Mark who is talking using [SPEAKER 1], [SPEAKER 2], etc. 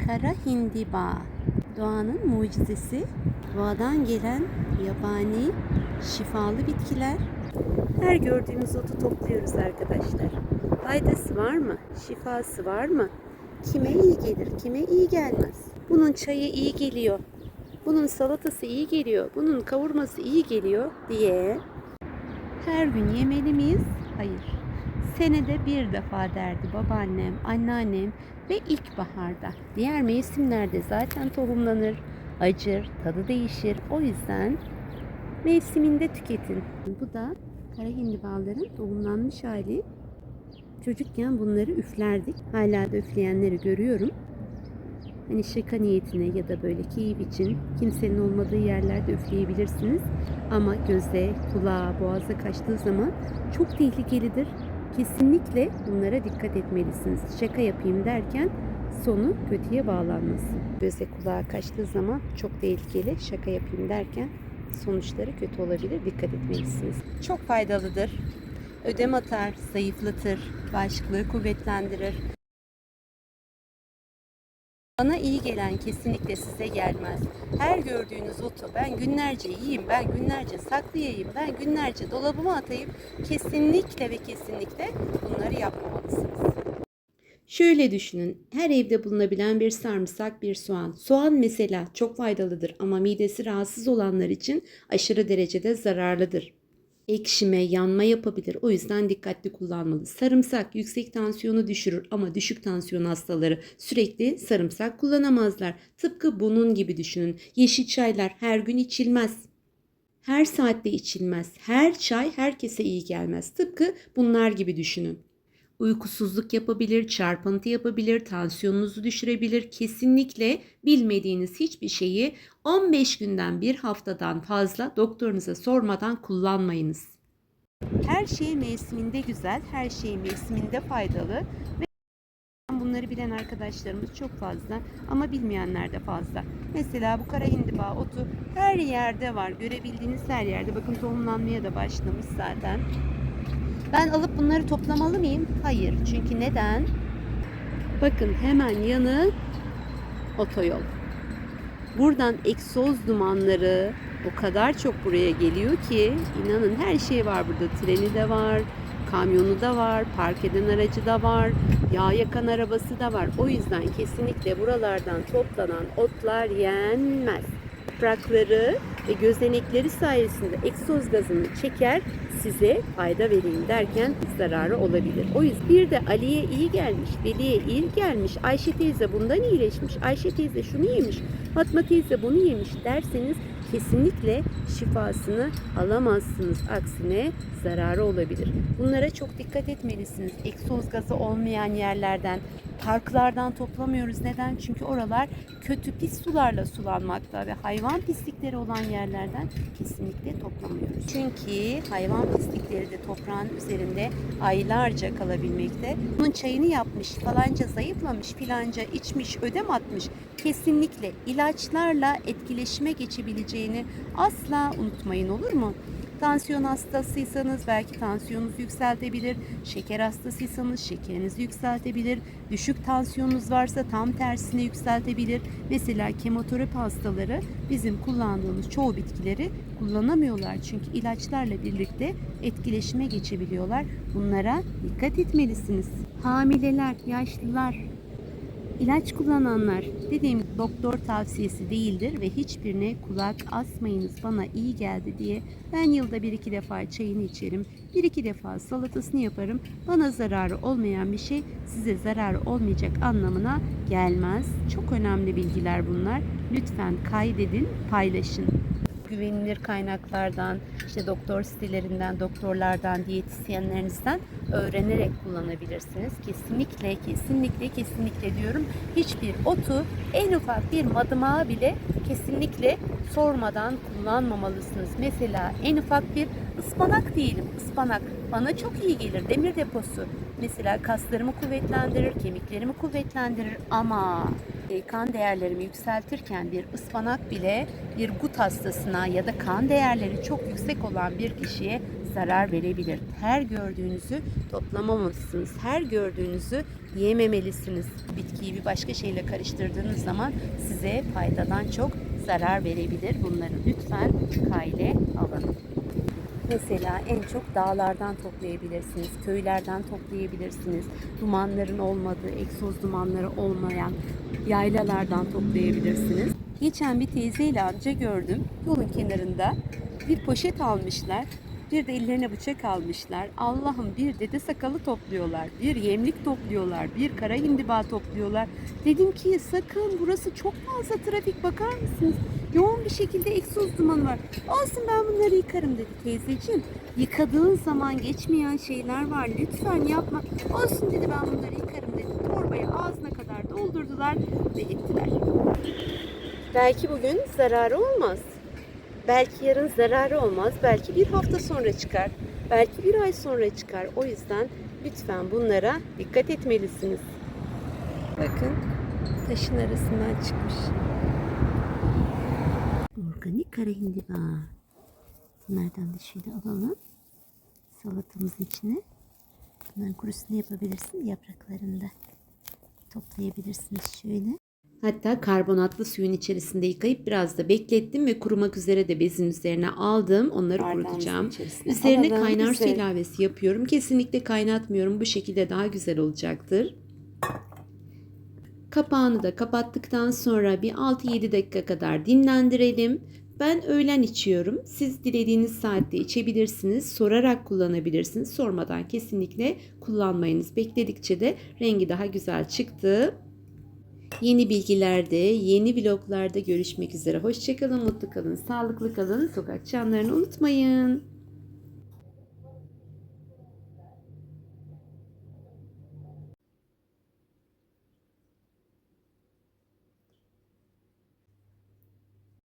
[SPEAKER 1] Kara hindiba, doğanın mucizesi, doğadan gelen yabani şifalı bitkiler. Her gördüğümüz otu topluyoruz arkadaşlar. Faydası var mı? Şifası var mı? Kime iyi gelir, kime iyi gelmez? Bunun çayı iyi geliyor, bunun salatası iyi geliyor, bunun kavurması iyi geliyor diye her gün yemeli miyiz? Hayır. Senede bir defa derdi babaannem, anneannem ve ilkbaharda. Diğer mevsimlerde zaten tohumlanır, acır, tadı değişir. O yüzden mevsiminde tüketin. Bu da kara hindibaların tohumlanmış hali. Çocukken bunları üflerdik. Hala da üfleyenleri görüyorum. Hani şaka niyetine ya da böyle keyif için kimsenin olmadığı yerlerde üfleyebilirsiniz. Ama göze, kulağa, boğaza kaçtığı zaman çok tehlikelidir. Kesinlikle bunlara dikkat etmelisiniz. Şaka yapayım derken sonu kötüye bağlanmasın. Göze, kulağa kaçtığı zaman çok tehlikeli. Şaka yapayım derken sonuçları kötü olabilir. Dikkat etmelisiniz. Çok faydalıdır. Ödem atar, zayıflatır, bağışıklığı kuvvetlendirir. Bana iyi gelen kesinlikle size gelmez. Her gördüğünüz otu ben günlerce yiyeyim, ben günlerce saklayayım, ben günlerce dolabıma atayım. Kesinlikle ve kesinlikle bunları yapmamalısınız. Şöyle düşünün, her evde bulunabilen bir sarımsak, bir soğan. Soğan mesela çok faydalıdır ama midesi rahatsız olanlar için aşırı derecede zararlıdır. Ekşime, yanma yapabilir. O yüzden dikkatli kullanmalı. Sarımsak yüksek tansiyonu düşürür ama düşük tansiyon hastaları sürekli sarımsak kullanamazlar. Tıpkı bunun gibi düşünün. Yeşil çaylar her gün içilmez. Her saatte içilmez. Her çay herkese iyi gelmez. Tıpkı bunlar gibi düşünün. Uykusuzluk yapabilir, çarpıntı yapabilir, tansiyonunuzu düşürebilir. Kesinlikle bilmediğiniz hiçbir şeyi 15 günden bir haftadan fazla doktorunuza sormadan kullanmayınız. Her şey mevsiminde güzel, her şey mevsiminde faydalı ve bunları bilen arkadaşlarımız çok fazla ama bilmeyenler de fazla. Mesela bu kara hindiba otu her yerde var. Görebildiğiniz her yerde. Bakın tohumlanmaya da başlamış zaten. Ben alıp bunları toplamalı mıyım? Hayır. Çünkü neden? Bakın hemen yanı otoyol. Buradan egzoz dumanları o kadar çok buraya geliyor ki inanın her şey var burada. Treni de var, kamyonu da var, park eden aracı da var, yağ yakan arabası da var. O yüzden kesinlikle buralardan toplanan otlar yenmez. Yaprakları ve gözenekleri sayesinde egzoz gazını çeker, size fayda vereyim derken zararı olabilir. O yüzden bir de Ali'ye iyi gelmiş, Veli'ye iyi gelmiş, Ayşe teyze bundan iyileşmiş, Ayşe teyze şunu yemiş, Fatma teyze bunu yemiş derseniz kesinlikle şifasını alamazsınız. Aksine zararı olabilir. Bunlara çok dikkat etmelisiniz. Egzoz gazı olmayan yerlerden, parklardan toplamıyoruz. Neden? Çünkü oralar kötü pis sularla sulanmakta ve hayvan pislikleri olan yerlerden kesinlikle toplamıyoruz. Çünkü hayvan pislikleri de toprağın üzerinde aylarca kalabilmekte. Bunun çayını yapmış, falanca zayıflamış, filanca içmiş, ödem atmış. Kesinlikle ilaçlarla etkileşime geçebileceğini asla unutmayın, olur mu? Tansiyon hastasıysanız belki tansiyonunuzu yükseltebilir. Şeker hastasıysanız şekerinizi yükseltebilir. Düşük tansiyonunuz varsa tam tersine yükseltebilir. Mesela kemoterapi hastaları bizim kullandığımız çoğu bitkileri kullanamıyorlar. Çünkü ilaçlarla birlikte etkileşime geçebiliyorlar. Bunlara dikkat etmelisiniz. Hamileler, yaşlılar, İlaç kullananlar, dediğim doktor tavsiyesi değildir ve hiçbirine kulak asmayınız bana iyi geldi diye. Ben yılda 1-2 defa çayını içerim, 1-2 defa salatasını yaparım. Bana zararı olmayan bir şey size zararı olmayacak anlamına gelmez. Çok önemli bilgiler bunlar. Lütfen kaydedin, paylaşın. Güvenilir kaynaklardan, işte doktor sitelerinden, doktorlardan, diyetisyenlerinizden öğrenerek kullanabilirsiniz. Kesinlikle, kesinlikle, kesinlikle diyorum. Hiçbir otu, en ufak bir madımağı bile kesinlikle sormadan kullanmamalısınız. Mesela en ufak bir ıspanak diyelim. Ispanak bana çok iyi gelir. Demir deposu. Mesela kaslarımı kuvvetlendirir, kemiklerimi kuvvetlendirir ama kan değerlerimi yükseltirken bir ıspanak bile bir gut hastasına ya da kan değerleri çok yüksek olan bir kişiye zarar verebilir. Her gördüğünüzü toplamamalısınız. Her gördüğünüzü yememelisiniz. Bitkiyi bir başka şeyle karıştırdığınız zaman size faydadan çok zarar verebilir. Bunları lütfen kale alın. Mesela en çok dağlardan toplayabilirsiniz, köylerden toplayabilirsiniz. Dumanların olmadığı, egzoz dumanları olmayan yaylalardan toplayabilirsiniz. Geçen bir teyzeyle amca gördüm. Yolun kenarında bir poşet almışlar. Bir de ellerine bıçak almışlar. Allah'ım, bir dede sakalı topluyorlar. Bir yemlik topluyorlar. Bir kara hindiba topluyorlar. Dedim ki sakın, burası çok fazla trafik, bakar mısınız? Yoğun bir şekilde egzoz dumanı var. Olsun, ben bunları yıkarım dedi teyzeciğim. Yıkadığın zaman geçmeyen şeyler var. Lütfen yapma. Olsun dedi, ben bunları yıkarım dedi. Torbayı ağzına kadar doldurdular ve gittiler. Belki bugün zararı olmaz. Belki yarın zararı olmaz. Belki bir hafta sonra çıkar. Belki bir ay sonra çıkar. O yüzden lütfen bunlara dikkat etmelisiniz. Bakın, taşın arasından çıkmış. Organik kara hindiba. Bunlardan da şöyle alalım. Salatamızın içine. Bunların kurusunu yapabilirsiniz. Yapraklarında toplayabilirsiniz şöyle. Hatta karbonatlı suyun içerisinde yıkayıp biraz da beklettim ve kurumak üzere de bezin üzerine aldım. Onları kurutacağım. Üzerine kaynar su ilavesi yapıyorum. Kesinlikle kaynatmıyorum. Bu şekilde daha güzel olacaktır. Kapağını da kapattıktan sonra bir 6-7 dakika kadar dinlendirelim. Ben öğlen içiyorum. Siz dilediğiniz saatte içebilirsiniz. Sorarak kullanabilirsiniz. Sormadan kesinlikle kullanmayınız. Bekledikçe de rengi daha güzel çıktı. Yeni bilgilerde, yeni vloglarda görüşmek üzere. Hoşça kalın, mutlu kalın, sağlıklı kalın. Sokak çanlarını unutmayın.